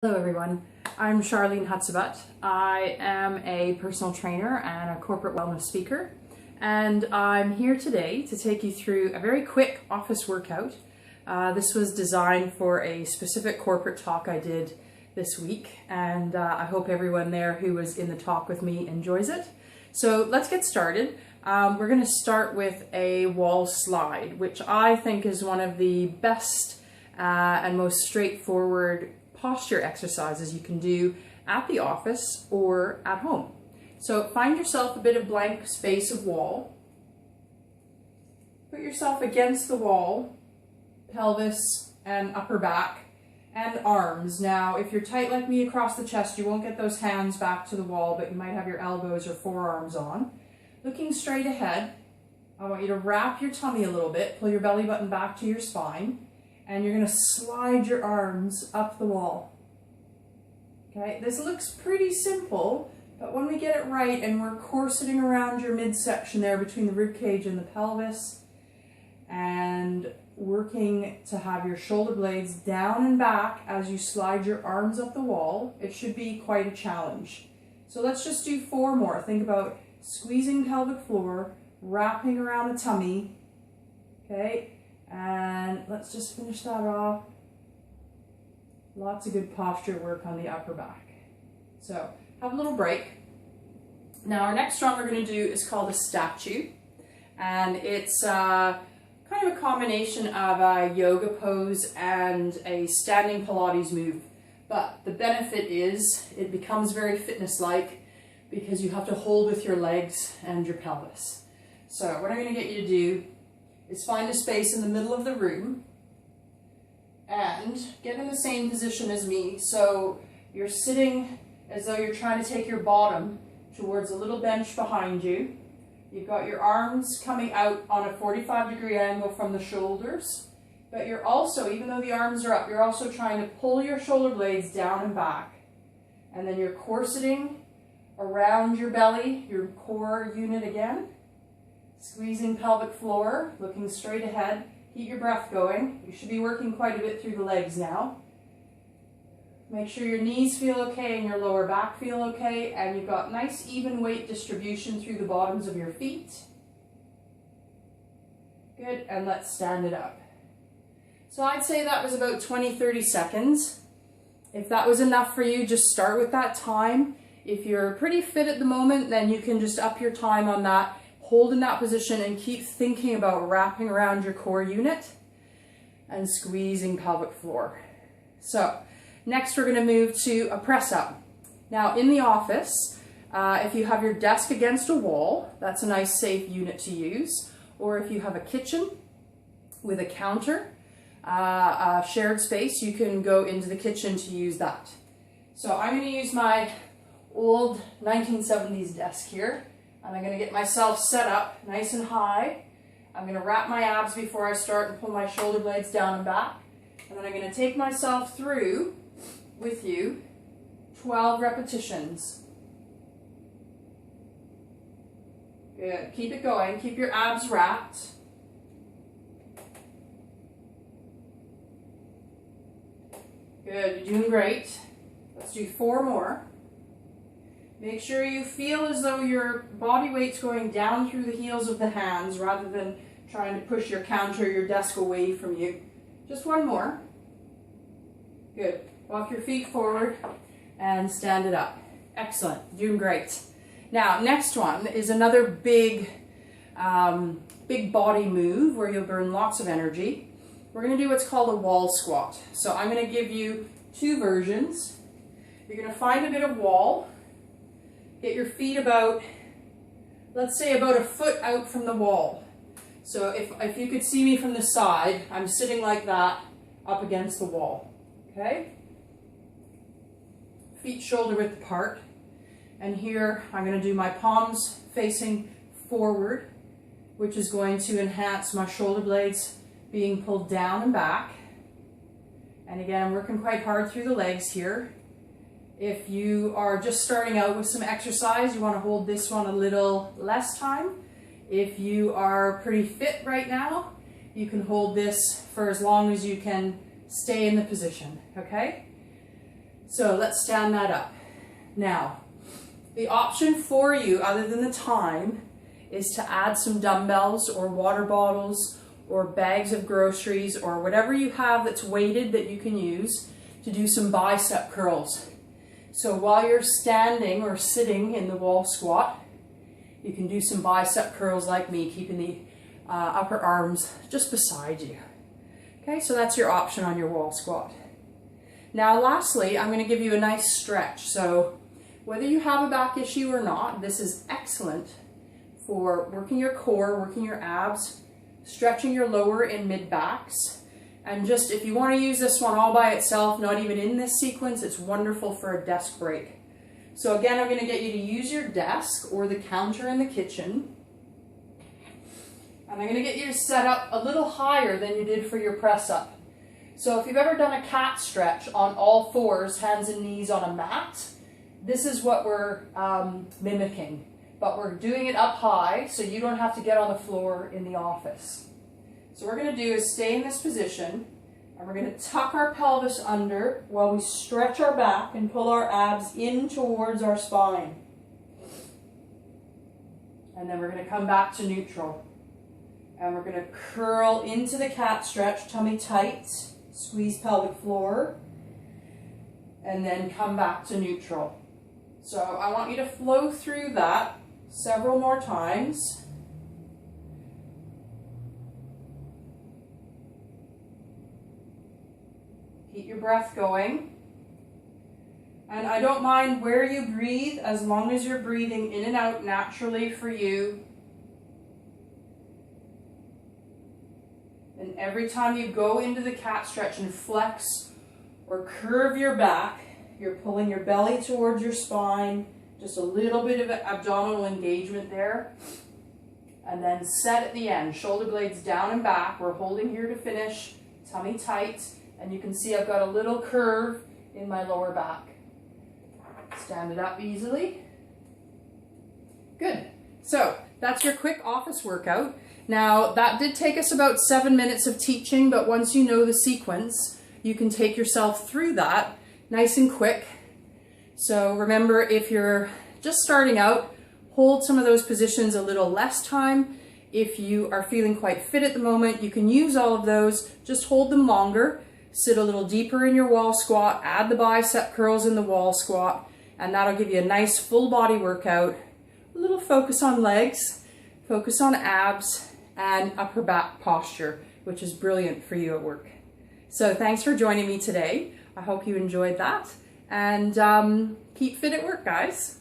Hello everyone, I'm Charlene Hutsebaut. I am a personal trainer and a corporate wellness speaker, and I'm here today to take you through a very quick office workout. This was designed for a specific corporate talk I did this week, and I hope everyone there who was in the talk with me enjoys it. So let's get started. We're going to start with a wall slide, which I think is one of the best and most straightforward posture exercises you can do at the office or at home. So find yourself a bit of blank space of wall. Put yourself against the wall, pelvis and upper back and arms. Now, if you're tight like me across the chest, you won't get those hands back to the wall, but you might have your elbows or forearms on. Looking straight ahead, I want you to wrap your tummy a little bit, pull your belly button back to your spine, and you're going to slide your arms up the wall. Okay, this looks pretty simple, but when we get it right and we're corseting around your midsection there between the rib cage and the pelvis, and working to have your shoulder blades down and back as you slide your arms up the wall, it should be quite a challenge. So let's just do 4 more. Think about squeezing pelvic floor, wrapping around the tummy, okay? And let's just finish that off. Lots of good posture work on the upper back. So have a little break. Now our next one we're going to do is called a statute. And it's kind of a combination of a yoga pose and a standing Pilates move. But the benefit is it becomes very fitness-like because you have to hold with your legs and your pelvis. So what I'm going to get you to do is find a space in the middle of the room and get in the same position as me. So you're sitting as though you're trying to take your bottom towards a little bench behind you. You've got your arms coming out on a 45-degree angle from the shoulders, but you're also, even though the arms are up, you're also trying to pull your shoulder blades down and back. And then you're corseting around your belly, your core unit again. Squeezing pelvic floor, looking straight ahead. Keep your breath going. You should be working quite a bit through the legs now. Make sure your knees feel okay and your lower back feel okay, and you've got nice even weight distribution through the bottoms of your feet. Good, and let's stand it up. So I'd say that was about 20-30 seconds. If that was enough for you, just start with that time. If you're pretty fit at the moment, then you can just up your time on that. Hold in that position and keep thinking about wrapping around your core unit and squeezing pelvic floor. So next we're going to move to a press up. Now in the office, if you have your desk against a wall, that's a nice safe unit to use. Or if you have a kitchen with a counter, a shared space, you can go into the kitchen to use that. So I'm going to use my old 1970s desk here. And I'm going to get myself set up nice and high. I'm going to wrap my abs before I start and pull my shoulder blades down and back. And then I'm going to take myself through with you 12 repetitions. Good. Keep it going. Keep your abs wrapped. Good. You're doing great. Let's do 4 more. Make sure you feel as though your body weight's going down through the heels of the hands rather than trying to push your counter or your desk away from you. Just 1 more. Good. Walk your feet forward and stand it up. Excellent. Doing great. Now, next one is another big body move where you'll burn lots of energy. We're going to do what's called a wall squat. So I'm going to give you 2 versions. You're going to find a bit of wall. Get your feet about, let's say about a foot out from the wall. So if you could see me from the side, I'm sitting like that up against the wall, okay? Feet shoulder width apart. And here I'm going to do my palms facing forward, which is going to enhance my shoulder blades being pulled down and back. And again, I'm working quite hard through the legs here. If you are just starting out with some exercise, you want to hold this one a little less time. If you are pretty fit right now, you can hold this for as long as you can stay in the position, okay? So let's stand that up. Now, the option for you, other than the time, is to add some dumbbells or water bottles or bags of groceries or whatever you have that's weighted that you can use to do some bicep curls. So while you're standing or sitting in the wall squat, you can do some bicep curls like me, keeping the upper arms just beside you. Okay, so that's your option on your wall squat. Now lastly, I'm going to give you a nice stretch. So whether you have a back issue or not, this is excellent for working your core, working your abs, stretching your lower and mid backs. And just if you want to use this one all by itself, not even in this sequence, it's wonderful for a desk break. So again, I'm going to get you to use your desk or the counter in the kitchen. And I'm going to get you to set up a little higher than you did for your press up. So if you've ever done a cat stretch on all fours, hands and knees on a mat, this is what we're mimicking. But we're doing it up high so you don't have to get on the floor in the office. So what we're going to do is stay in this position, and we're going to tuck our pelvis under while we stretch our back and pull our abs in towards our spine. And then we're going to come back to neutral. And we're going to curl into the cat stretch, tummy tight, squeeze pelvic floor, and then come back to neutral. So I want you to flow through that several more times. Keep your breath going. And I don't mind where you breathe as long as you're breathing in and out naturally for you. And every time you go into the cat stretch and flex or curve your back, you're pulling your belly towards your spine, just a little bit of abdominal engagement there. And then set at the end, shoulder blades down and back. We're holding here to finish, tummy tight. And you can see I've got a little curve in my lower back. Stand it up easily. Good. So that's your quick office workout. Now that did take us about 7 minutes of teaching, but once you know the sequence, you can take yourself through that nice and quick. So remember, if you're just starting out, hold some of those positions a little less time. If you are feeling quite fit at the moment, you can use all of those, just hold them longer. Sit a little deeper in your wall squat, add the bicep curls in the wall squat, and that'll give you a nice full body workout. A little focus on legs, focus on abs, and upper back posture, which is brilliant for you at work. So thanks for joining me today. I hope you enjoyed that, and keep fit at work, guys.